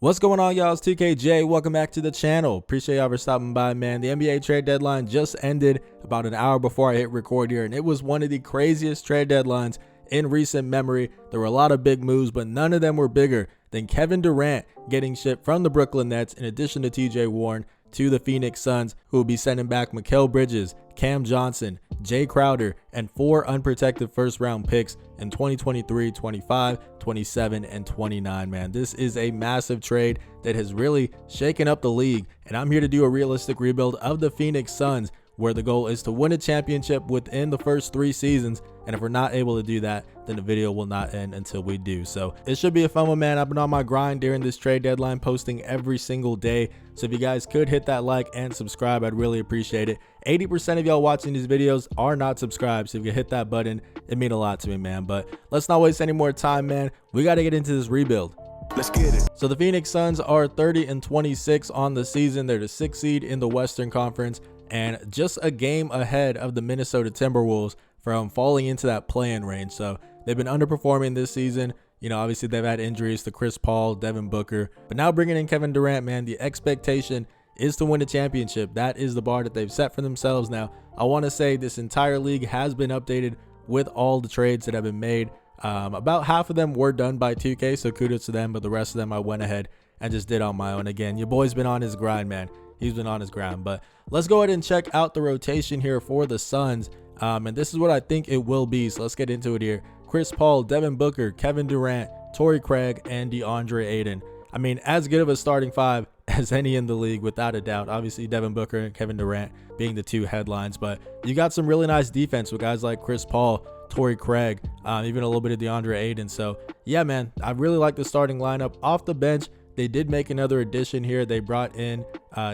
What's going on, y'all? It's 2KJ. Welcome back to the channel. Appreciate y'all for stopping by, man. The NBA trade deadline just ended about an hour before I hit record here, and it was one of the craziest trade deadlines in recent memory. There were a lot of big moves, but none of them were bigger than Kevin Durant getting shipped from the Brooklyn Nets, in addition to TJ Warren, to the Phoenix Suns, who will be sending back Mikal Bridges, Cam Johnson, Jay Crowder, and 4 unprotected first-round picks in 2023, 25, 27, and 29, man. This is a massive trade that has really shaken up the league, and I'm here to do a realistic rebuild of the Phoenix Suns, where the goal is to win a championship within the first 3 seasons, and if we're not able to do that, then the video will not end until we do. So it should be a fun one, man. I've been on my grind during this trade deadline, posting every single day, so if you guys could hit that like and subscribe, I'd really appreciate it. 80% of y'all watching these videos are not subscribed, so if you hit that button, it means a lot to me, man. But let's not waste any more time, man. We got to get into this rebuild. Let's get it. So the Phoenix Suns are 30-26 on the season. They're the 6th seed in the Western Conference, and just a game ahead of the Minnesota Timberwolves from falling into that play-in range. So they've been underperforming this season. You know, obviously they've had injuries to Chris Paul, Devin Booker, but now bringing in Kevin Durant, man, the expectation is to win a championship. That is the bar that they've set for themselves. Now, I want to say this entire league has been updated with all the trades that have been made. About half of them were done by 2K, so kudos to them, but the rest of them I went ahead and just did on my own. Again, your boy's been on his grind, man. He's been on his grind. But let's go ahead and check out the rotation here for the Suns. And this is what I think it will be, so let's get into it here. Chris Paul, Devin Booker, Kevin Durant, Torrey Craig, and DeAndre Ayton. I mean, as good of a starting 5 as any in the league, without a doubt. Obviously, Devin Booker and Kevin Durant being the 2 headlines, but you got some really nice defense with guys like Chris Paul, Torrey Craig, even a little bit of DeAndre Ayton. So yeah, man, I really like the starting lineup. Off the bench, they did make another addition here. They brought in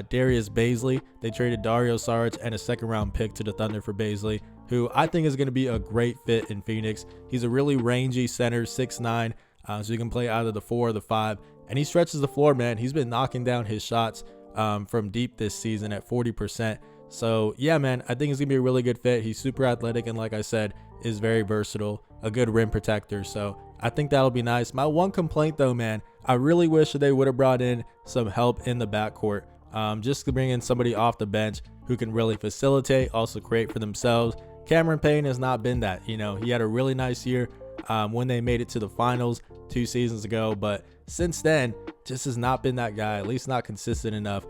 Darius Bazley. They traded Dario Saric and a 2nd-round pick to the Thunder for Bazley, who I think is going to be a great fit in Phoenix. He's a really rangy center, 6'9", so he can play either the 4 or the 5, and he stretches the floor, man. He's been knocking down his shots from deep this season at 40%. So yeah, man, I think it's gonna be a really good fit. He's super athletic, and like I said, is very versatile, a good rim protector. So I think that'll be nice. My one complaint though, man, I really wish that they would have brought in some help in the backcourt, just to bring in somebody off the bench who can really facilitate, also create for themselves. Cameron Payne has not been that. You know, he had a really nice year when they made it to the finals 2 seasons ago, but since then just has not been that guy, at least not consistent enough.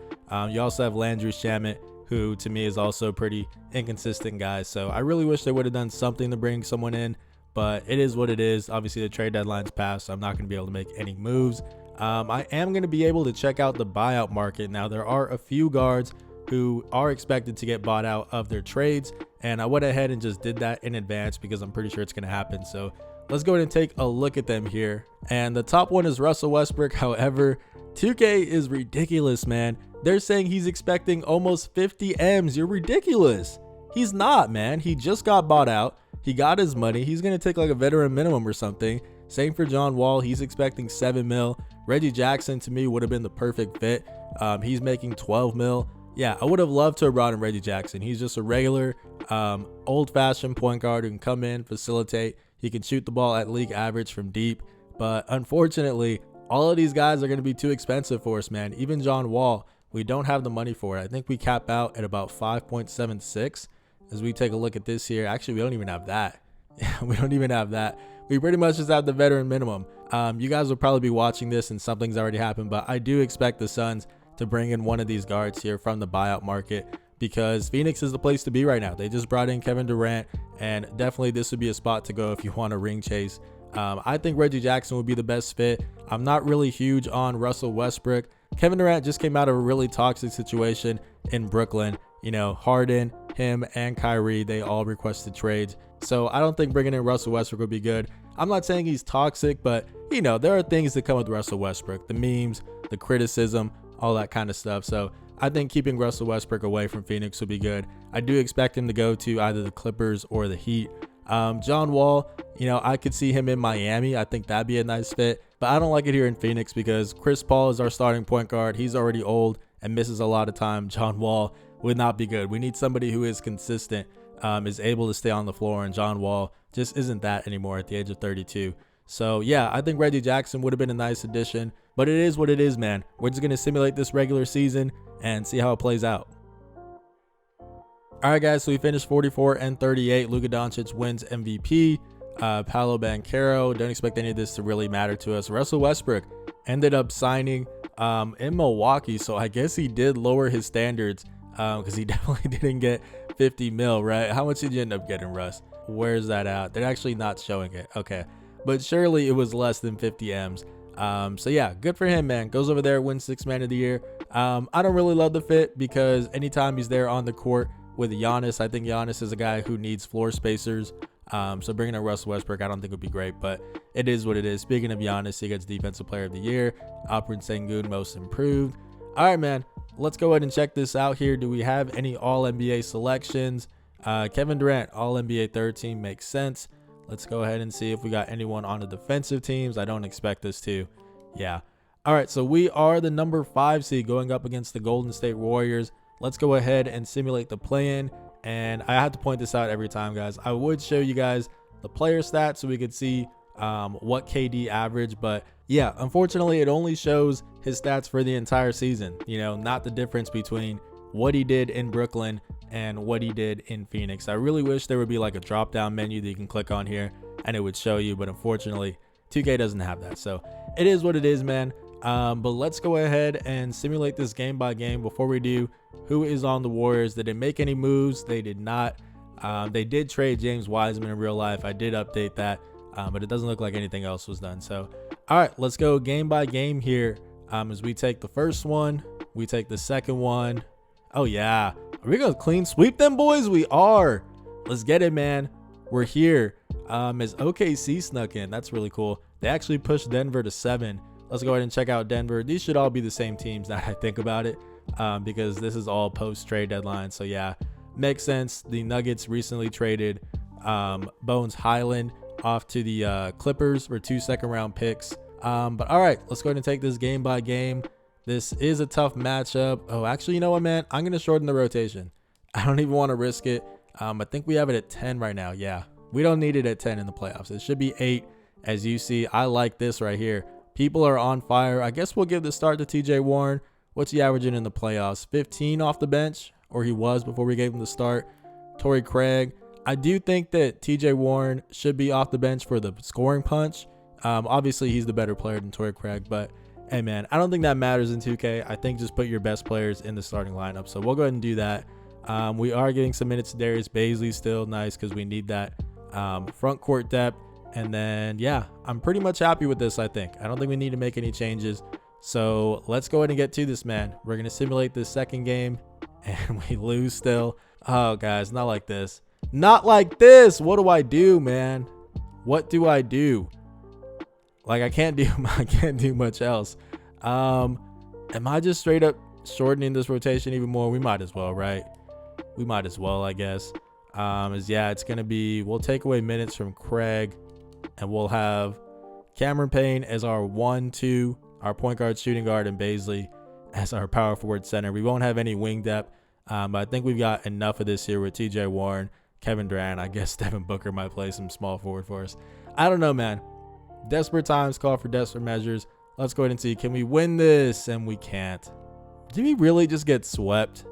You also have Landry Shamet, who to me is also a pretty inconsistent guy. So I really wish they would have done something to bring someone in, but it is what it is. Obviously the trade deadline's passed, so I'm not going to be able to make any moves. I am going to be able to check out the buyout market. Now, there are a few guards who are expected to get bought out of their trades, and I went ahead and just did that in advance because I'm pretty sure it's going to happen. So let's go ahead and take a look at them here. And the top one is Russell Westbrook. However, 2K is ridiculous, man. They're saying he's expecting almost 50 M's. You're ridiculous. He's not, man. He just got bought out. He got his money. He's going to take like a veteran minimum or something. Same for John Wall. He's expecting 7 mil. Reggie Jackson, to me, would have been the perfect fit. He's making 12 mil. Yeah, I would have loved to have brought in Reggie Jackson. He's just a regular, old-fashioned point guard who can come in, facilitate. He can shoot the ball at league average from deep. But unfortunately, all of these guys are going to be too expensive for us, man. Even John Wall, we don't have the money for it. I think we cap out at about 5.76 as we take a look at this here. Actually, we don't even have that. We don't even have that. We pretty much just have the veteran minimum. You guys will probably be watching this and something's already happened, but I do expect the Suns to bring in one of these guards here from the buyout market, because Phoenix is the place to be right now. They just brought in Kevin Durant, and definitely this would be a spot to go if you want a ring chase. I think Reggie Jackson would be the best fit. I'm not really huge on Russell Westbrook. Kevin Durant just came out of a really toxic situation in Brooklyn. You know, Harden, him, and Kyrie, they all requested trades. So I don't think bringing in Russell Westbrook would be good. I'm not saying he's toxic, but, you know, there are things that come with Russell Westbrook. The memes, the criticism, all that kind of stuff. So I think keeping Russell Westbrook away from Phoenix would be good. I do expect him to go to either the Clippers or the Heat. John Wall, you know, I could see him in Miami. I think that'd be a nice fit, but I don't like it here in Phoenix because Chris Paul is our starting point guard. He's already old and misses a lot of time. John Wall would not be good. We need somebody who is consistent, is able to stay on the floor, and John Wall just isn't that anymore at the age of 32. So yeah, I think Reggie Jackson would have been a nice addition, but it is what it is, man. We're just going to simulate this regular season and see how it plays out. All right, guys, so we finished 44 and 38. Luka Doncic wins MVP. Paolo Banchero, don't expect any of this to really matter to us. Russell Westbrook ended up signing in Milwaukee, so I guess he did lower his standards because he definitely didn't get 50 mil, right? How much did you end up getting, Russ? Where's that at? They're actually not showing it. Okay, but surely it was less than 50 M's. So yeah, good for him, man. Goes over there, wins Sixth Man of the Year. I don't really love the fit because anytime he's there on the court with Giannis, I think Giannis is a guy who needs floor spacers. So bringing in Russell Westbrook, I don't think would be great, but it is what it is. Speaking of Giannis, he gets Defensive Player of the Year. Alperen Sengun, Most Improved. All right, man. Let's go ahead and check this out here. Do we have any All-NBA selections? Kevin Durant, All-NBA third team, makes sense. Let's go ahead and see if we got anyone on the defensive teams. I don't expect us to. Yeah. All right, so we are the number 5 seed going up against the Golden State Warriors. Let's go ahead and simulate the play-in. And I have to point this out every time, guys. I would show you guys the player stats so we could see what KD averaged. But yeah, unfortunately, it only shows his stats for the entire season. You know, not the difference between what he did in Brooklyn and what he did in Phoenix. I really wish there would be like a drop down menu that you can click on here and it would show you. But unfortunately, 2K doesn't have that. So it is what it is, man. But let's go ahead and simulate this game by game. Before we do, who is on the Warriors? Did they make any moves? They did not. They did trade James Wiseman in real life. I did update that, but it doesn't look like anything else was done. So, all right, let's go game by game here. As we take the first one, we take the second one. Oh yeah, are we gonna clean sweep them boys? We are. Let's get it, man. We're here. As OKC snuck in, that's really cool. They actually pushed Denver to 7. Let's go ahead and check out Denver. These should all be the same teams now I think about it, because this is all post-trade deadline. So, yeah, makes sense. The Nuggets recently traded Bones Highland off to the Clippers for 2 second-round picks. But, all right, let's go ahead and take this game by game. This is a tough matchup. Oh, actually, you know what, man? I'm going to shorten the rotation. I don't even want to risk it. I think we have it at 10 right now. Yeah, we don't need it at 10 in the playoffs. It should be 8, as you see. I like this right here. People are on fire. I guess we'll give the start to TJ Warren. What's he averaging in the playoffs? 15 off the bench, or he was before we gave him the start. Torrey Craig. I do think that TJ Warren should be off the bench for the scoring punch. Obviously, he's the better player than Torrey Craig, but hey, man, I don't think that matters in 2K. I think just put your best players in the starting lineup. So we'll go ahead and do that. We are getting some minutes to Darius Bazley still. Nice, because we need that front court depth. And then, yeah, I'm pretty much happy with this, I think. I don't think we need to make any changes. So let's go ahead and get to this, man. We're going to simulate this second game, and we lose still. Oh, guys, not like this. Not like this. What do I do, man? What do I do? Like, I can't do much else. Am I just straight up shortening this rotation even more? We might as well, right? We might as well, I guess. Yeah, it's going to be, we'll take away minutes from Craig. And we'll have Cameron Payne as our 1-2, our point guard, shooting guard, and Bazley as our power forward center. We won't have any wing depth, but I think we've got enough of this here with TJ Warren, Kevin Durant. I guess Devin Booker might play some small forward for us. I don't know, man. Desperate times call for desperate measures. Let's go ahead and see. Can we win this? And we can't. Did we really just get swept?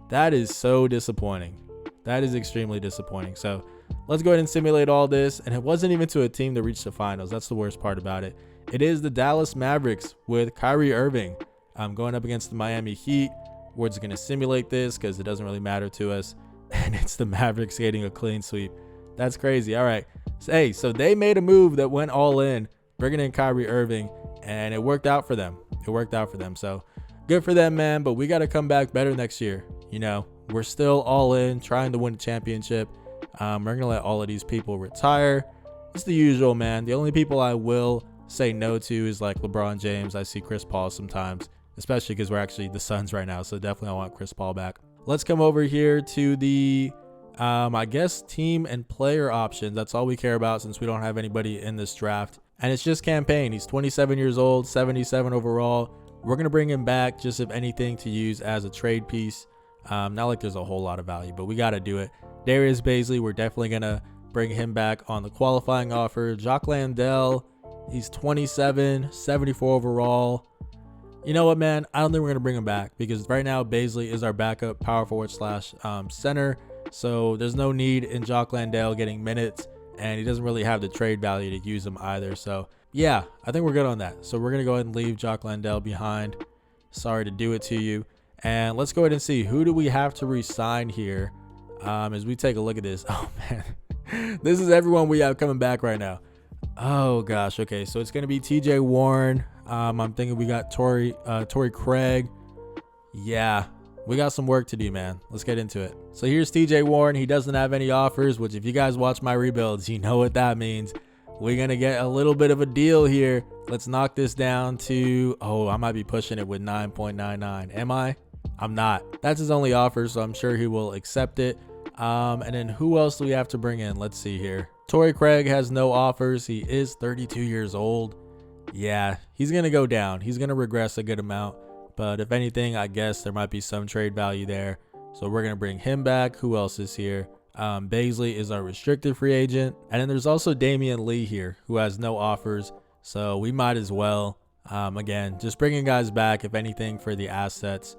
That is so disappointing. That is extremely disappointing. So let's go ahead and simulate all this. And it wasn't even to a team that reached the finals. That's the worst part about it. It is the Dallas Mavericks with Kyrie Irving. I'm going up against the Miami Heat. We're just going to simulate this because it doesn't really matter to us. And it's the Mavericks getting a clean sweep. That's crazy. All right. So, hey, so they made a move that went all in, bringing in Kyrie Irving, and it worked out for them. It worked out for them. So good for them, man. But we got to come back better next year. You know, we're still all in, trying to win a championship. We're going to let all of these people retire. It's the usual, man. The only people I will say no to is like LeBron James. I see Chris Paul sometimes, especially because we're actually the Suns right now. So definitely I want Chris Paul back. Let's come over here to the, I guess, team and player options. That's all we care about since we don't have anybody in this draft. And it's just campaign. He's 27 years old, 77 overall. We're going to bring him back just, if anything, to use as a trade piece. Not like there's a whole lot of value, but we got to do it. Darius Bazley, we're definitely going to bring him back on the qualifying offer. Jock Landale, he's 27, 74 overall. You know what, man? I don't think we're going to bring him back because right now Baisley is our backup power forward slash center. So there's no need in Jock Landale getting minutes, and he doesn't really have the trade value to use him either. So yeah, I think we're good on that. So we're going to go ahead and leave Jock Landale behind. Sorry to do it to you. And let's go ahead and see who do we have to re-sign here as we take a look at this. Oh, man. This is everyone we have coming back right now. Oh, gosh. Okay, so it's going to be TJ Warren. I'm thinking we got Torrey Craig. Yeah, we got some work to do, man. Let's get into it. So here's TJ Warren. He doesn't have any offers, which if you guys watch my rebuilds, you know what that means. We're going to get a little bit of a deal here. Let's knock this down to, oh, I might be pushing it with 9.99. Am I? I'm not. That's his only offer, so I'm sure he will accept it. And then who else do we have to bring in? Let's see here. Torrey Craig has no offers. He is 32 years old. Yeah, he's going to go down. He's going to regress a good amount. But if anything, I guess there might be some trade value there. So we're going to bring him back. Who else is here? Baisley is our restricted free agent. And then there's also Damian Lee here, who has no offers. So we might as well, again, just bringing guys back, if anything, for the assets.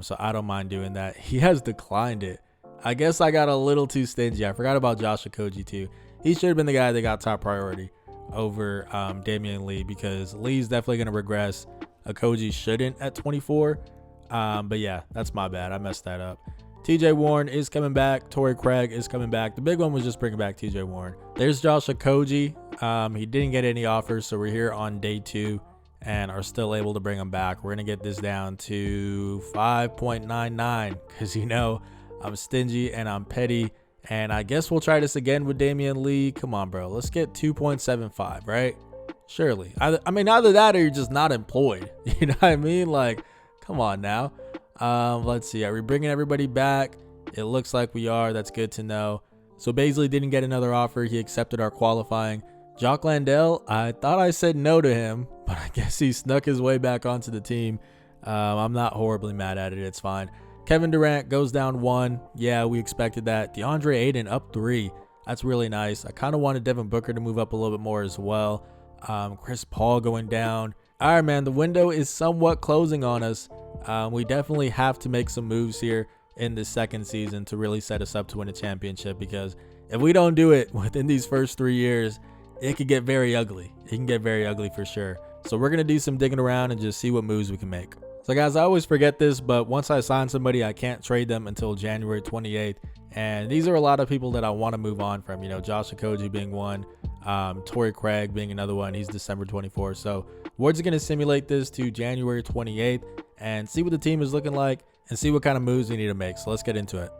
So I don't mind doing that. He has declined it. I guess I got a little too stingy. I forgot about Josh Okogie too. He should have been the guy that got top priority over Damian Lee, because Lee's definitely going to regress. Okogie shouldn't at 24. But yeah, that's my bad. I messed that up. TJ Warren is coming back. Torrey Craig is coming back. The big one was just bringing back TJ Warren. There's Josh Okogie. He didn't get any offers, so we're here on day 2 and are still able to bring him back. We're going to get this down to 5.99 because, you know, I'm stingy and I'm petty. And I guess we'll try this again with Damian Lee. Come on, bro. Let's get 2.75, right? Surely. I mean, either that or you're just not employed. You know what I mean? Like, come on now. Let's see. Are we bringing everybody back? It looks like we are. That's good to know. So Baisley didn't get another offer. He accepted our qualifying. Jock Landale, I thought I said no to him, but I guess he snuck his way back onto the team. I'm not horribly mad at it. It's fine. Kevin Durant goes down 1. Yeah, we expected that. DeAndre Ayton up 3. That's really nice. I kind of wanted Devin Booker to move up a little bit more as well. Chris Paul going down. All right, man, the window is somewhat closing on us. We definitely have to make some moves here in this second season to really set us up to win a championship, because if we don't do it within these first 3 years, it could get very ugly. It can get very ugly for sure. So we're going to do some digging around and just see what moves we can make. So guys, I always forget this, but once I sign somebody, I can't trade them until January 28th. And these are a lot of people that I want to move on from, you know, Josh Okogie being one, Torrey Craig being another one. He's December 24th. So we're just going to simulate this to January 28th and see what the team is looking like and see what kind of moves we need to make. So let's get into it.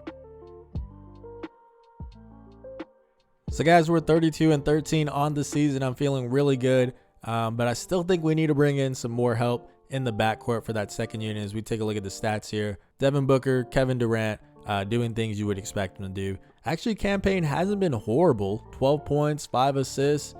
So guys, we're 32-13 on the season. I'm feeling really good, but I still think we need to bring in some more help in the backcourt for that second unit. As we take a look at the stats here, Devin Booker, Kevin Durant, doing things you would expect him to do. Actually, campaign hasn't been horrible. 12 points, 5 assists.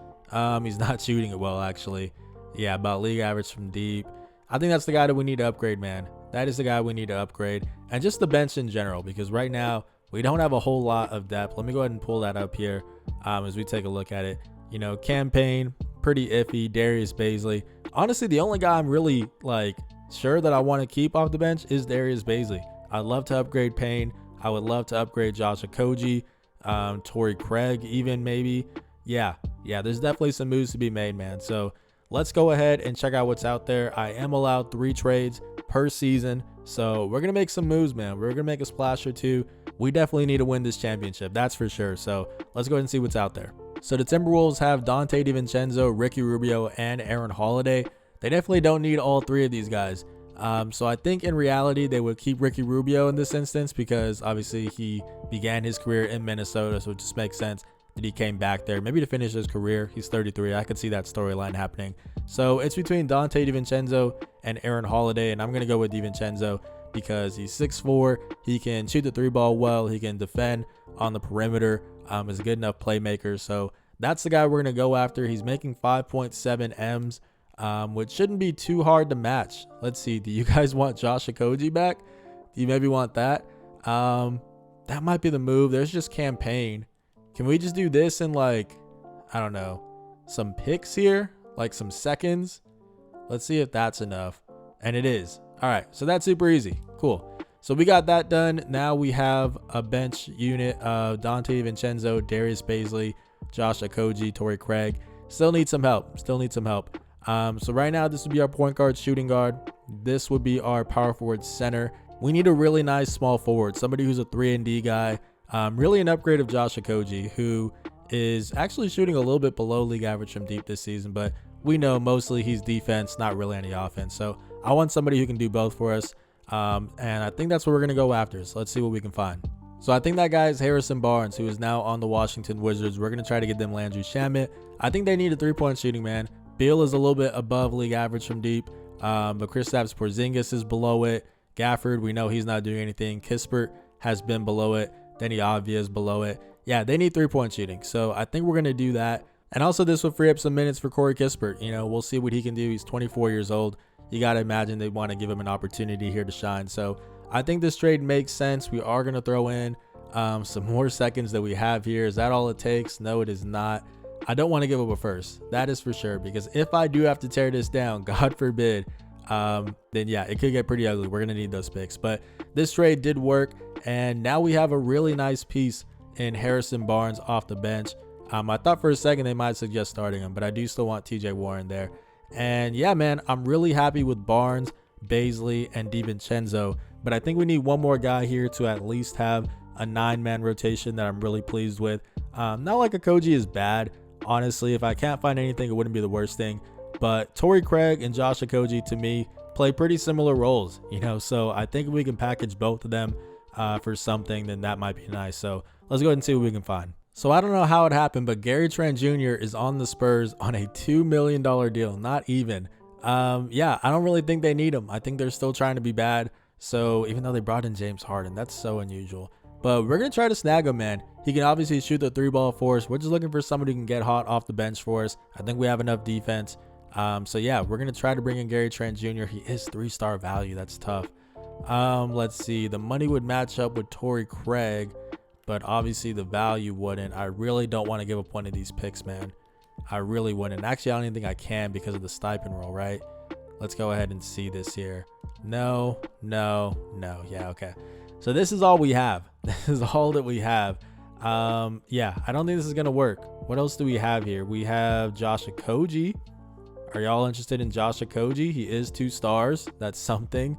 He's not shooting it well, actually. Yeah, about league average from deep. I think that's the guy that we need to upgrade, man. That is the guy we need to upgrade. And just the bench in general, because right now we don't have a whole lot of depth. Let me go ahead and pull that up here as we take a look at it. You know, campaign, pretty iffy. Darius Baisley. Honestly, the only guy I'm really sure that I want to keep off the bench is Darius Baisley. I'd love to upgrade Payne. I would love to upgrade Josh Okogie, Torrey Craig, even maybe. Yeah, there's definitely some moves to be made, man. So let's go ahead and check out what's out there. I am allowed 3 trades per season. So we're going to make some moves, man. We're going to make a splash or 2. We definitely need to win this championship. That's for sure. So let's go ahead and see what's out there. So the Timberwolves have Donte DiVincenzo, Ricky Rubio, and Aaron Holiday. They definitely don't need all 3 of these guys. So I think in reality, they would keep Ricky Rubio in this instance because obviously he began his career in Minnesota. So it just makes sense that he came back there, maybe to finish his career. He's 33. I could see that storyline happening. So it's between Donte DiVincenzo and Aaron Holiday. And I'm going to go with DiVincenzo because he's 6'4". He can shoot the 3-ball well. He can defend on the perimeter. Is a good enough playmaker. So that's the guy we're going to go after. He's making 5.7 M's. Which shouldn't be too hard to match. Let's see. Do you guys want Josh Okogie back? Do you maybe want that? That might be the move. There's just campaign. Can we just do this in like, I don't know, some picks here, like some seconds? Let's see if that's enough. And it is. All right, so that's super easy. Cool. So we got that done. Now we have a bench unit of Donte DiVincenzo, Darius Bazley, Josh Okogie, Torrey Craig. Still need some help. So right now, this would be our point guard, shooting guard. This would be our power forward, center. We need a really nice small forward, somebody who's a 3-and-D guy. Really an upgrade of Josh Okogie, who is actually shooting a little bit below league average from deep this season, but we know mostly he's defense, not really any offense. So I want somebody who can do both for us. And I think that's what we're going to go after. So let's see what we can find. So I think that guy is Harrison Barnes, who is now on the Washington Wizards. We're going to try to get them Landry Shamet. I think they need a 3-point shooting, man. Beal is a little bit above league average from deep. But Kristaps Porzingis is below it. Gafford, we know he's not doing anything. Kispert has been below it. Denny Avdia is below it. Yeah, they need 3-point shooting. So I think we're going to do that. And also this will free up some minutes for Corey Kispert. You know, we'll see what he can do. He's 24 years old. You got to imagine they want to give him an opportunity here to shine. So I think this trade makes sense. We are going to throw in some more seconds that we have here. Is that all it takes? No, it is not. I don't want to give up a first. That is for sure. Because if I do have to tear this down, God forbid, then yeah, it could get pretty ugly. We're going to need those picks. But this trade did work. And now we have a really nice piece in Harrison Barnes off the bench. I thought for a second they might suggest starting him, but I do still want TJ Warren there. And yeah, man, I'm really happy with Barnes, Bazley, and DiVincenzo. But I think we need one more guy here to at least have a 9-man rotation that I'm really pleased with. Not like Okogie is bad. Honestly, if I can't find anything, it wouldn't be the worst thing. But Torrey Craig and Josh Okogie, to me, play pretty similar roles, you know. So I think if we can package both of them for something, then that might be nice. So let's go ahead and see what we can find. So I don't know how it happened, but Gary Trent Jr. is on the Spurs on a $2 million deal. Not even. Yeah, I don't really think they need him. I think they're still trying to be bad. So even though they brought in James Harden, that's so unusual. But we're going to try to snag him, man. He can obviously shoot the 3-ball for us. We're just looking for somebody who can get hot off the bench for us. I think we have enough defense. So yeah, we're going to try to bring in Gary Trent Jr. He is 3-star value. That's tough. Let's see. The money would match up with Torrey Craig, but obviously the value wouldn't. I really don't want to give up one of these picks, man. I really wouldn't. Actually, I don't even think I can because of the stipend rule, right? Let's go ahead and see this here. No. Yeah, okay. So this is all we have. This is all that we have. Yeah, I don't think this is going to work. What else do we have here? We have Josh Okogie. Are y'all interested in Josh Okogie? He is 2 stars. That's something.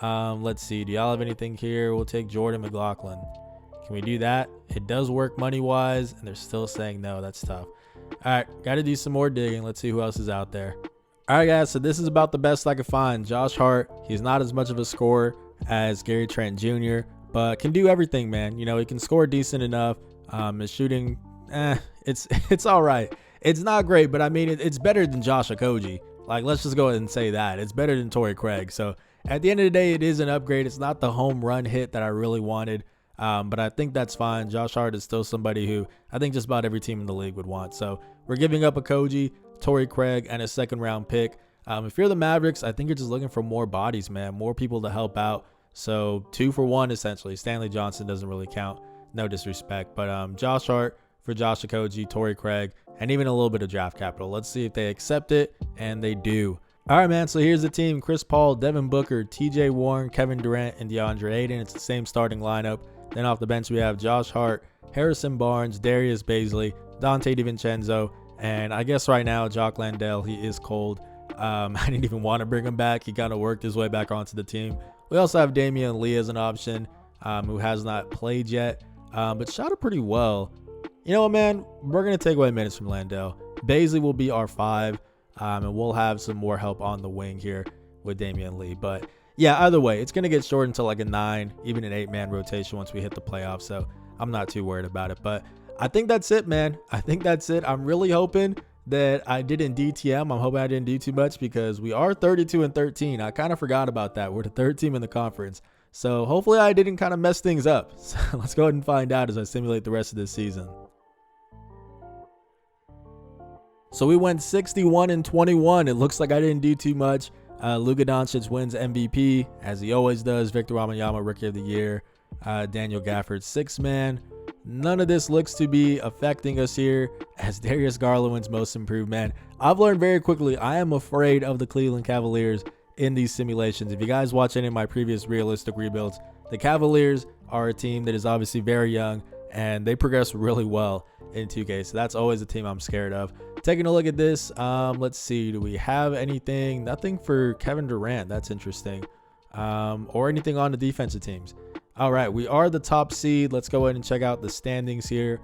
Let's see. Do y'all have anything here? We'll take Jordan McLaughlin. Can we do that? It does work money-wise, and they're still saying no. That's tough. All right, got to do some more digging. Let's see who else is out there. All right, guys, so this is about the best I could find. Josh Hart, he's not as much of a scorer as Gary Trent Jr., but can do everything, man. You know, he can score decent enough. His shooting, it's all right. It's not great, but I mean, it's better than Josh Okogie. Like, let's just go ahead and say that. It's better than Torrey Craig. So at the end of the day, it is an upgrade. It's not the home run hit that I really wanted. But I think that's fine. Josh Hart is still somebody who I think just about every team in the league would want. So we're giving up Okogie, Torrey Craig, and a 2nd-round pick. If you're the Mavericks, I think you're just looking for more bodies, man, more people to help out. So 2 for 1, essentially. Stanley Johnson doesn't really count. No disrespect. But Josh Hart for Josh Okogie, Torrey Craig, and even a little bit of draft capital. Let's see if they accept it, and they do. All right, man, so here's the team. Chris Paul, Devin Booker, TJ Warren, Kevin Durant, and DeAndre Ayton. It's the same starting lineup. Then off the bench, we have Josh Hart, Harrison Barnes, Darius Bazley, Donte DiVincenzo, and I guess right now, Jock Landale, he is cold. I didn't even want to bring him back. He kind of worked his way back onto the team. We also have Damian Lee as an option, who has not played yet, but shot it pretty well. You know what, man? We're going to take away minutes from Landale. Bazley will be our 5, and we'll have some more help on the wing here with Damian Lee. But yeah, either way, it's going to get shortened to like a 9, even an 8-man rotation once we hit the playoffs. So I'm not too worried about it. But I think that's it, man. I think that's it. I'm really hoping that I didn't DTM. I'm hoping I didn't do too much because we are 32-13. I kind of forgot about that. We're the 3rd team in the conference. So hopefully I didn't kind of mess things up. So let's go ahead and find out as I simulate the rest of this season. So we went 61-21. It looks like I didn't do too much. Luka Doncic wins MVP, as he always does. Victor Wembanyama, Rookie of the Year. Daniel Gafford, 6th man. None of this looks to be affecting us here as Darius Garland wins most improved. Man, I've learned very quickly I am afraid of the Cleveland Cavaliers in these simulations. If you guys watch any of my previous realistic rebuilds, the Cavaliers are a team that is obviously very young and they progress really well in 2K. So that's always a team I'm scared of. Taking a look at this, let's see. Do we have anything? Nothing for Kevin Durant. That's interesting. Or anything on the defensive teams. All right, we are the top seed. Let's go ahead and check out the standings here.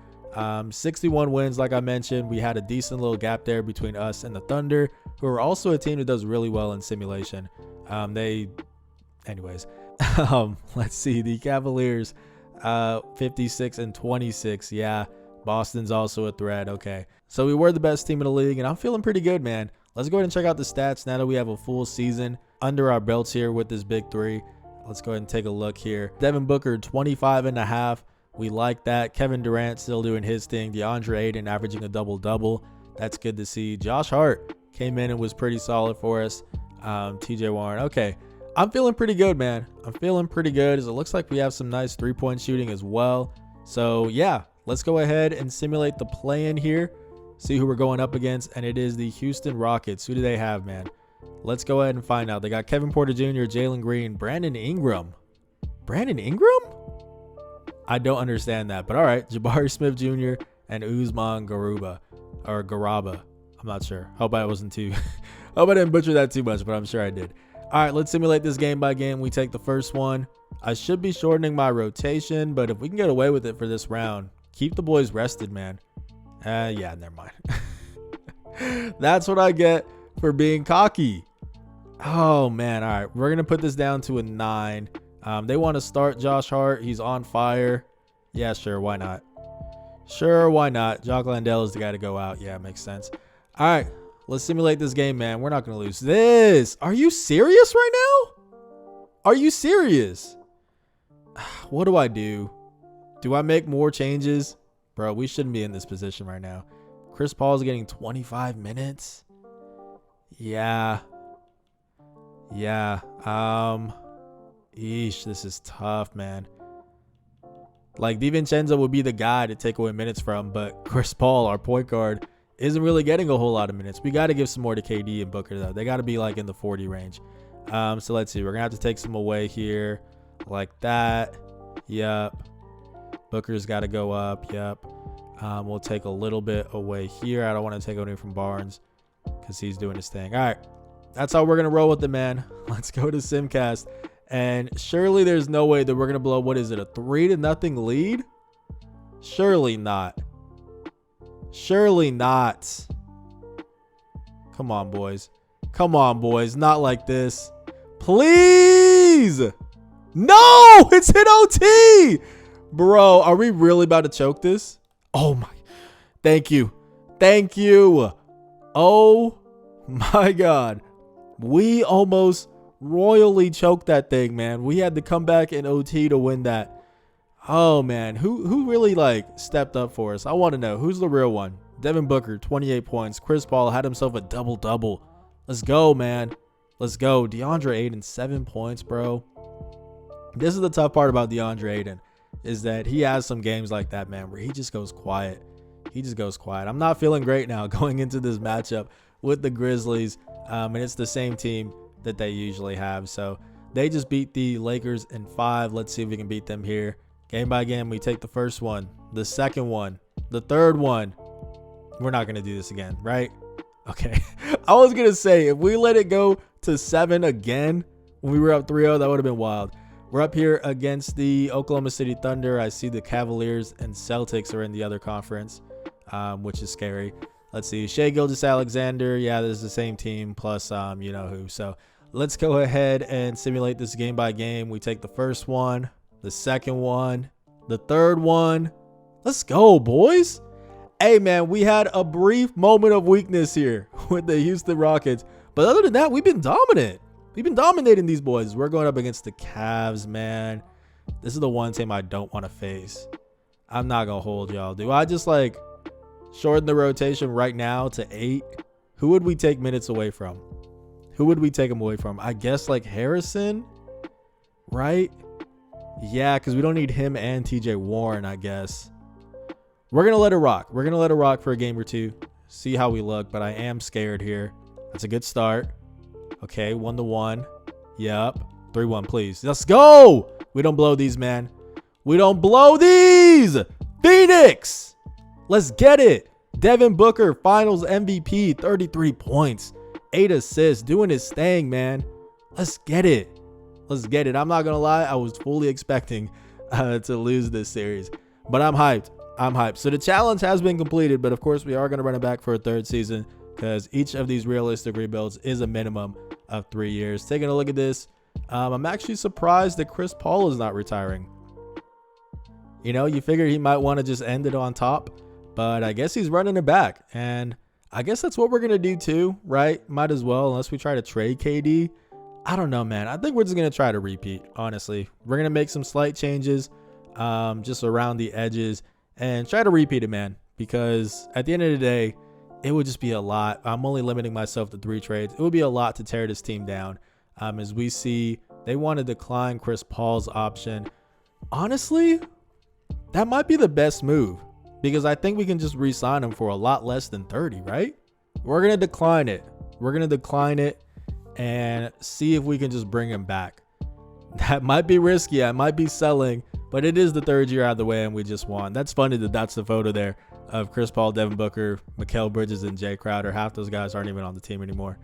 61 wins, like I mentioned. We had a decent little gap there between us and the Thunder, who are also a team that does really well in simulation. Anyways, let's see. The Cavaliers, 56 and 26. Yeah, Boston's also a threat. Okay, so we were the best team in the league, and I'm feeling pretty good, man. Let's go ahead and check out the stats now that we have a full season under our belts here with this big three. Let's go ahead and take a look here. Devin Booker, 25.5. We like that. Kevin Durant still doing his thing. DeAndre Ayton averaging a double-double. That's good to see. Josh Hart came in and was pretty solid for us. TJ Warren. Okay, I'm feeling pretty good, man. I'm feeling pretty good as it looks like we have some nice three-point shooting as well. So, yeah, let's go ahead and simulate the play-in here. See who we're going up against, and it is the Houston Rockets. Who do they have, man? Let's go ahead and find out. They got Kevin Porter Jr., Jalen Green, Brandon Ingram. Brandon Ingram? I don't understand that, but all right. Jabari Smith Jr. and Usman Garuba, or Garaba. I'm not sure. Hope I didn't butcher that too much, but I'm sure I did. All right, let's simulate this game by game. We take the first one. I should be shortening my rotation, but if we can get away with it for this round, keep the boys rested, man. Yeah, never mind. That's what I get for being cocky. Oh, man. All right, we're going to put this down to a 9. They want to start Josh Hart. He's on fire. Yeah, sure. Why not? Sure, why not? Jock Landale is the guy to go out. Yeah, makes sense. All right, let's simulate this game, man. We're not going to lose this. Are you serious right now? Are you serious? What do I do? Do I make more changes? Bro, we shouldn't be in this position right now. Chris Paul's getting 25 minutes. Yeah. Eesh, this is tough, man. Like, DiVincenzo would be the guy to take away minutes from, but Chris Paul, our point guard, isn't really getting a whole lot of minutes. We got to give some more to KD and Booker, though. They got to be, like, in the 40 range. So let's see. We're going to have to take some away here. Like that. Yep. Booker's got to go up. Yep. We'll take a little bit away here. I don't want to take anything from Barnes because he's doing his thing. All right. That's how we're going to roll with it, man. Let's go to Simcast. And surely there's no way that we're going to blow, what is it, a 3-0 lead? Surely not. Surely not. Come on, boys. Come on, boys. Not like this. Please. No, it's hit OT. Bro, are we really about to choke this? Oh, my. Thank you. Thank you. Oh, my God. We almost royally choked that thing, man. We had to come back in OT to win that. Oh, man. Who really, like, stepped up for us? I want to know. Who's the real one? Devin Booker, 28 points. Chris Paul had himself a double-double. Let's go, man. Let's go. DeAndre Ayton, 7 points, bro. This is the tough part about DeAndre Ayton, is that he has some games like that, man, where he just goes quiet. He just goes quiet. I'm not feeling great now going into this matchup with the Grizzlies, and it's the same team that they usually have. So they just beat the Lakers in 5. Let's see if we can beat them here. Game by game, we take the first one, the second one, the third one. We're not going to do this again, right? Okay. I was going to say, if we let it go to 7 again when we were up 3-0, that would have been wild. We're up here against the Oklahoma City Thunder. I see the Cavaliers and Celtics are in the other conference, which is scary. Let's see. Shai Gilgeous-Alexander. Yeah, this is the same team plus you know who. So let's go ahead and simulate this game by game. We take the first one, the second one, the third one. Let's go, boys. Hey, man, we had a brief moment of weakness here with the Houston Rockets. But other than that, we've been dominant. We've been dominating these boys. We're going up against the Cavs, man. This is the one team I don't want to face. I'm not going to hold y'all. Do I just, like, shorten the rotation right now to 8? Who would we take minutes away from? Who would we take them away from? I guess, like, Harrison, right? Yeah, because we don't need him and TJ Warren, I guess. We're going to let it rock. We're going to let it rock for a game or two. See how we look, but I am scared here. That's a good start. Okay, 1-1. Yep. 3-1, please. Let's go. We don't blow these, man. We don't blow these. Phoenix. Let's get it. Devin Booker, finals MVP, 33 points, 8 assists, doing his thing, man. Let's get it. Let's get it. I'm not going to lie. I was fully expecting to lose this series, but I'm hyped. I'm hyped. So the challenge has been completed, but of course we are going to run it back for a third season because each of these realistic rebuilds is a minimum of 3 years. Taking a look at this, I'm actually surprised that Chris Paul is not retiring. You know, you figure he might want to just end it on top, but I guess he's running it back. And I guess that's what we're going to do too, right? Might as well, unless we try to trade KD. I don't know, man. I think we're just going to try to repeat, honestly. We're going to make some slight changes just around the edges and try to repeat it, man, because at the end of the day, it would just be a lot. I'm only limiting myself to 3 trades. It would be a lot to tear this team down. As we see, they want to decline Chris Paul's option. Honestly, that might be the best move because I think we can just re-sign him for a lot less than 30, right? We're going to decline it. We're going to decline it and see if we can just bring him back. That might be risky. I might be selling, but it is the 3rd year out of the way and we just won. That's funny that that's the photo there of Chris Paul, Devin Booker, Mikal Bridges, and Jay Crowder. Half those guys aren't even on the team anymore.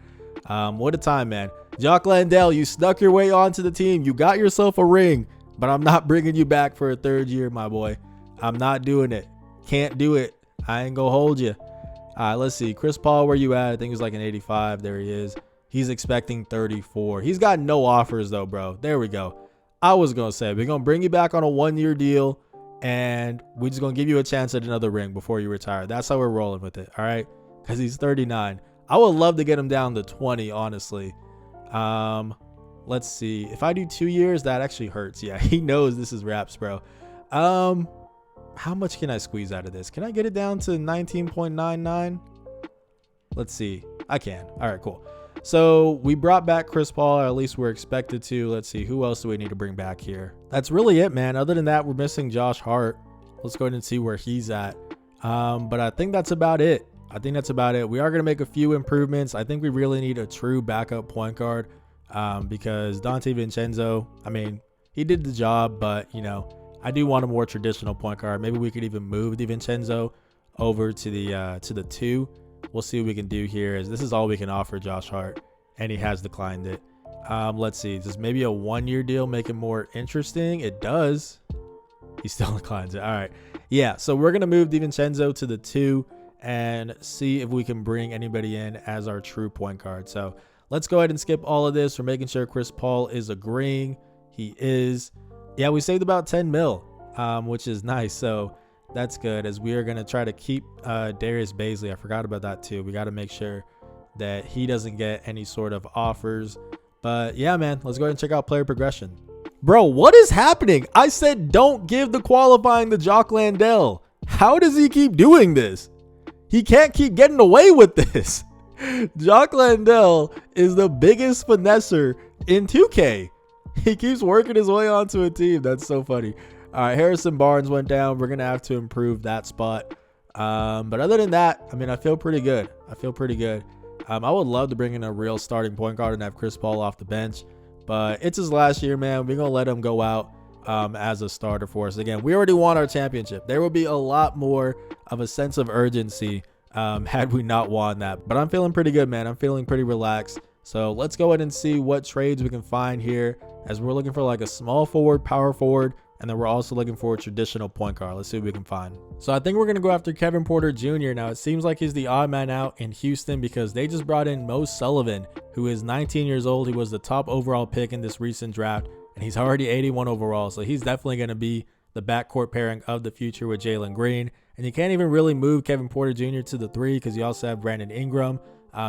What a time, man. Jock Landale, you snuck your way onto the team. You got yourself a ring, but I'm not bringing you back for a 3rd year, my boy. I'm not doing it. Can't do it. I ain't gonna hold you. All right, let's see. Chris Paul, where you at? I think he's like an 85. There he is. He's expecting 34. He's got no offers, though, bro. There we go. I was going to say, we're going to bring you back on a 1-year deal, and we're just going to give you a chance at another ring before you retire. That's how we're rolling with it, all right? Because he's 39. I would love to get him down to 20, honestly. Let's see. If I do 2 years, that actually hurts. Yeah, he knows this is wraps, bro. How much can I squeeze out of this? Can I get it down to 19.99? Let's see. I can. All right, cool. So we brought back Chris Paul, or at least we're expected to. Let's see. Who else do we need to bring back here? That's really it, man. Other than that, we're missing Josh Hart. Let's go ahead and see where he's at. But I think that's about it. We are going to make a few improvements. I think we really need a true backup point guard because Dante Vincenzo, I mean, he did the job, but, you know, I do want a more traditional point guard. Maybe we could even move DiVincenzo over to the 2. We'll see what we can do here, as this is all we can offer Josh Hart, and he has declined it. Let's see. Does maybe a 1-year deal make it more interesting? It does. He still declines it. All right. Yeah, so we're going to move DiVincenzo to the 2 and see if we can bring anybody in as our true point guard. So let's go ahead and skip all of this. We're making sure Chris Paul is agreeing. He is. Yeah, we saved about 10 mil, which is nice. So that's good, as we are going to try to keep Darius Bazley. I forgot about that too. We got to make sure that he doesn't get any sort of offers. But yeah, man, let's go ahead and check out player progression. Bro, what is happening? I said don't give the qualifying to Jock Landale. How does he keep doing this? He can't keep getting away with this. Jock Landale is the biggest finesser in 2K. He keeps working his way onto a team. That's so funny. All right, Harrison Barnes went down. We're going to have to improve that spot. But other than that, I mean, I feel pretty good. I would love to bring in a real starting point guard and have Chris Paul off the bench. But it's his last year, man. We're going to let him go out as a starter for us. Again, we already won our championship. There would be a lot more of a sense of urgency had we not won that. But I'm feeling pretty good, man. I'm feeling pretty relaxed. So let's go ahead and see what trades we can find here, as we're looking for like a small forward, power forward, and then we're also looking for a traditional point guard. Let's see what we can find. So I think we're going to go after Kevin Porter Jr. Now, it seems like he's the odd man out in Houston because they just brought in Mo Sullivan, who is 19 years old. He was the top overall pick in this recent draft, and he's already 81 overall. So he's definitely going to be the backcourt pairing of the future with Jalen Green. And you can't even really move Kevin Porter Jr. to the 3 because you also have Brandon Ingram.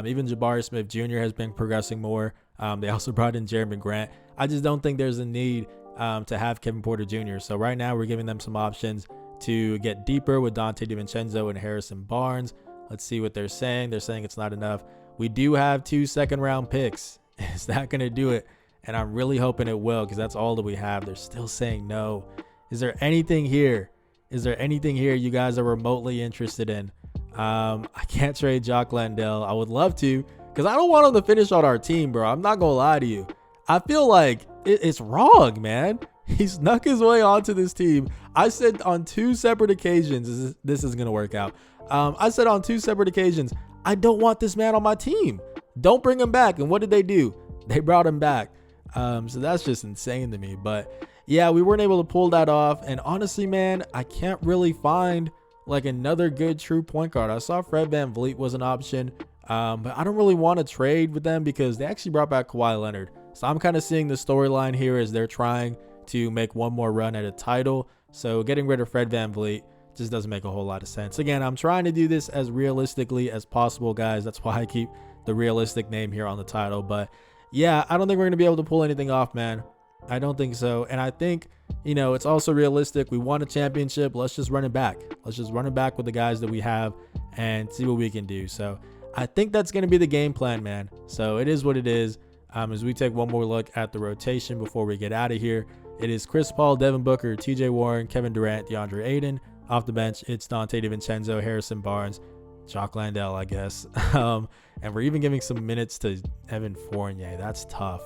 Even Jabari Smith Jr. has been progressing more. They also brought in Jeremy Grant. I just don't think there's a need to have Kevin Porter Jr. So right now we're giving them some options to get deeper with Dante DiVincenzo and Harrison Barnes. Let's see what they're saying. They're saying it's not enough. We do have 2 second-round picks. Is that going to do it? And I'm really hoping it will, because that's all that we have. They're still saying no. Is there anything here? Is there anything here you guys are remotely interested in? I can't trade Jock Landale. I would love to, because I don't want him to finish on our team, bro. I'm not going to lie to you. I feel like it's wrong, man. He snuck his way onto this team. I said on 2 separate occasions, this is going to work out. I said on 2 separate occasions, I don't want this man on my team. Don't bring him back. And what did they do? They brought him back. So that's just insane to me. But yeah, we weren't able to pull that off. And honestly, man, I can't really find like another good true point guard. I saw Fred VanVleet was an option, but I don't really want to trade with them because they actually brought back Kawhi Leonard. So I'm kind of seeing the storyline here as they're trying to make one more run at a title. So getting rid of Fred VanVleet just doesn't make a whole lot of sense. Again, I'm trying to do this as realistically as possible, guys. That's why I keep the realistic name here on the title. But yeah, I don't think we're going to be able to pull anything off, man. I don't think so. And I think, you know, it's also realistic. We won a championship. Let's just run it back. Let's just run it back with the guys that we have and see what we can do. So I think that's going to be the game plan, man. So it is what it is. As we take one more look at the rotation before we get out of here, it is Chris Paul, Devin Booker, TJ Warren, Kevin Durant, DeAndre Ayton. Off the bench, it's Dante DiVincenzo, Harrison Barnes, Jock Landale, I guess. And we're even giving some minutes to Evan Fournier. That's tough.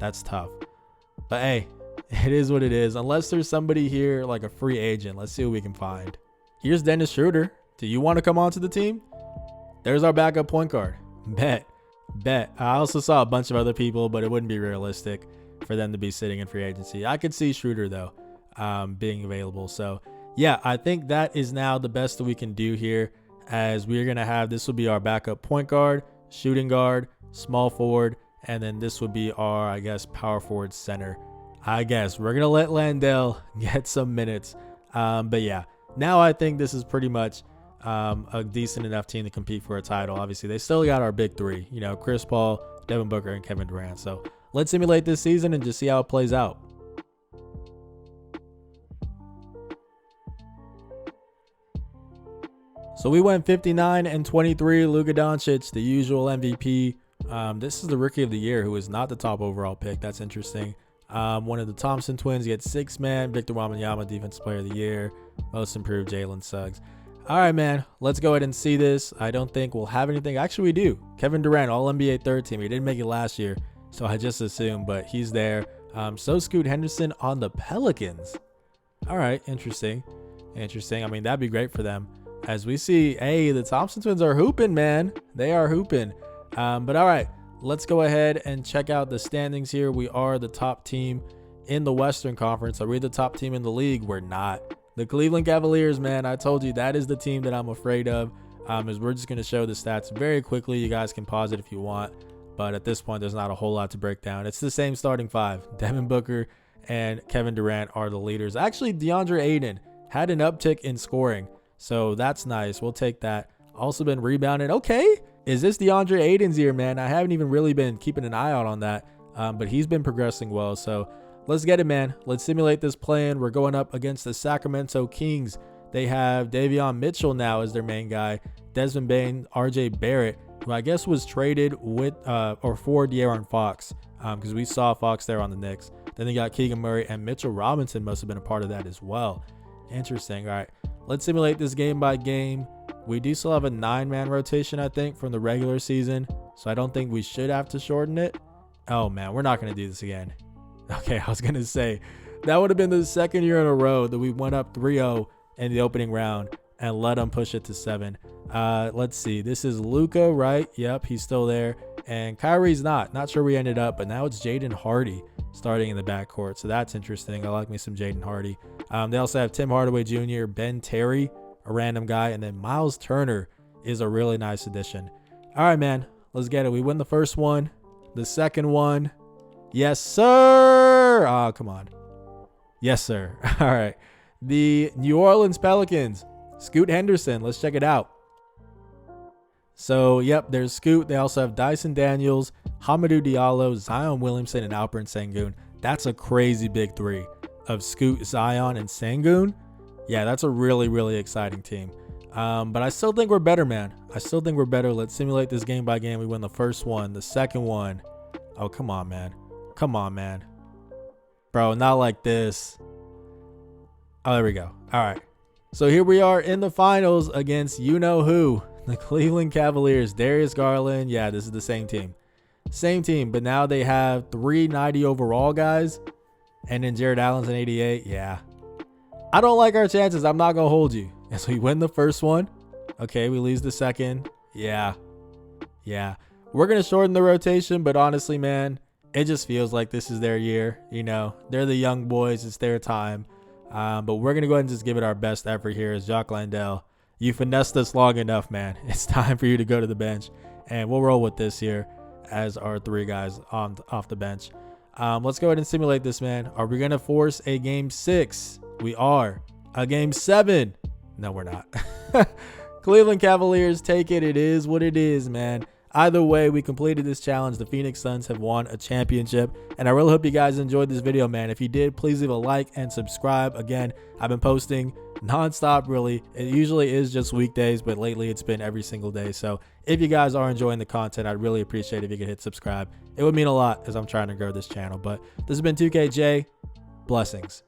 That's tough. But hey, it is what it is. Unless there's somebody here like a free agent, let's see what we can find. Here's Dennis Schroeder. Do you want to come on to the team? There's our backup point guard. Bet. I also saw a bunch of other people, but it wouldn't be realistic for them to be sitting in free agency. I could see Schroeder though being available. So yeah, I think that is now the best that we can do here, as we're going to have, this will be our backup point guard, shooting guard, small forward, and then this would be our, I guess, power forward center. I guess we're going to let Landale get some minutes. But yeah, now I think this is pretty much a decent enough team to compete for a title. Obviously, they still got our big 3, you know, Chris Paul, Devin Booker, and Kevin Durant. So let's simulate this season and just see how it plays out. So we went 59-23. Luka Doncic, the usual MVP. This is the rookie of the year who is not the top overall pick. That's interesting. One of the Thompson twins gets 6 man. Victor Wembanyama, defensive player of the year. Most improved, Jalen Suggs. All right, man. Let's go ahead and see this. I don't think we'll have anything. Actually, we do. Kevin Durant, all NBA third team. He didn't make it last year, so I just assumed, but he's there. So Scoot Henderson on the Pelicans. All right, interesting. I mean, that'd be great for them. As we see, hey, the Thompson twins are hooping, man. They are hooping. But all right, let's go ahead and check out the standings here. We are the top team in the Western Conference. Are we the top team in the league? We're not. The Cleveland Cavaliers, man, I told you that is the team that I'm afraid of. As we're just going to show the stats very quickly. You guys can pause it if you want. But at this point, there's not a whole lot to break down. It's the same starting 5. Devin Booker and Kevin Durant are the leaders. Actually, DeAndre Ayton had an uptick in scoring. So that's nice. We'll take that. Also been rebounding. Okay. Is this DeAndre Ayton's year, man? I haven't even really been keeping an eye out on that. But he's been progressing well. So let's get it, man. Let's simulate this plan. We're going up against the Sacramento Kings. They have Davion Mitchell now as their main guy. Desmond Bane, RJ Barrett, who I guess was traded with or for De'Aaron Fox, because we saw Fox there on the Knicks. Then they got Keegan Murray, and Mitchell Robinson must have been a part of that as well. Interesting. All right. Let's simulate this game by game. We do still have a 9-man rotation, I think, from the regular season. So I don't think we should have to shorten it. Oh, man, we're not going to do this again. Okay, I was going to say, that would have been the second year in a row that we went up 3-0 in the opening round and let them push it to 7. Let's see. This is Luka, right? Yep, he's still there. And Kyrie's not. Not sure we ended up, but now it's Jaden Hardy starting in the backcourt. So that's interesting. I like me some Jaden Hardy. They also have Tim Hardaway Jr., Ben Terry, a random guy, and then Miles Turner is a really nice addition. All right, man, let's get it. We win the first one. The second one. Yes, sir. Oh, come on. Yes, sir. All right. The New Orleans Pelicans. Scoot Henderson. Let's check it out. So, yep, there's Scoot. They also have Dyson Daniels, Hamidou Diallo, Zion Williamson, and Alperen Sengun. That's a crazy big 3 of Scoot, Zion, and Sengun. Yeah, that's a really, really exciting team. But I still think we're better, man. I still think we're better. Let's simulate this game by game. We win the first one, the second one. Oh, come on, man. Come on, man. Bro, not like this. Oh, there we go. All right. So here we are in the finals against you-know-who, the Cleveland Cavaliers. Darius Garland. Yeah, this is the same team. Same team, but now they have 390 overall guys. And then Jared Allen's an 88. Yeah. I don't like our chances. I'm not going to hold you. As we win the first one. Okay, we lose the second. Yeah. Yeah. We're going to shorten the rotation, but honestly, man, it just feels like this is their year. You know, they're the young boys. It's their time. But we're going to go ahead and just give it our best effort here as Jock Landale. You finessed us long enough, man. It's time for you to go to the bench. And we'll roll with this here as our 3 guys off the bench. Let's go ahead and simulate this, man. Are we going to force a game 6? We are. A game 7? No, we're not. Cleveland Cavaliers, take it. It is what it is, man. Either way, we completed this challenge. The Phoenix Suns have won a championship, and I really hope you guys enjoyed this video, man. If you did, please leave a like and subscribe. Again, I've been posting nonstop, really. It usually is just weekdays, but lately it's been every single day. So if you guys are enjoying the content, I'd really appreciate it if you could hit subscribe. It would mean a lot as I'm trying to grow this channel. But this has been 2KJ. Blessings.